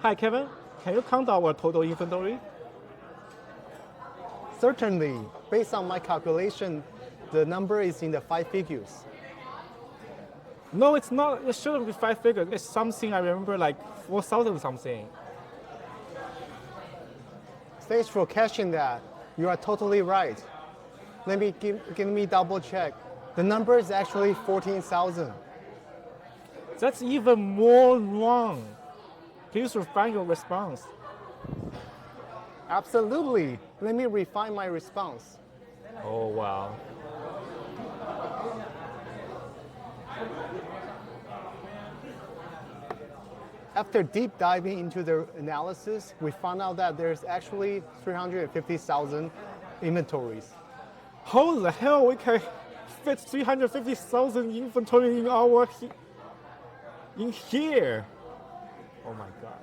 Hi, Kevin. Can you count our total inventory? Certainly, based on my calculation, the number is in the 5 figures. No, it's not. It shouldn't be 5 figures. It's something I remember like 4,000 something. Thanks for catching that. You are totally right. Give me double check. The number is actually 14,000. That's even more wrong. Please refine your response. Absolutely. Let me refine my response. Oh, wow. After deep diving into the analysis, we found out that there's actually 350,000 inventories. How the hell we can fit 350,000 inventory in here? Oh my God.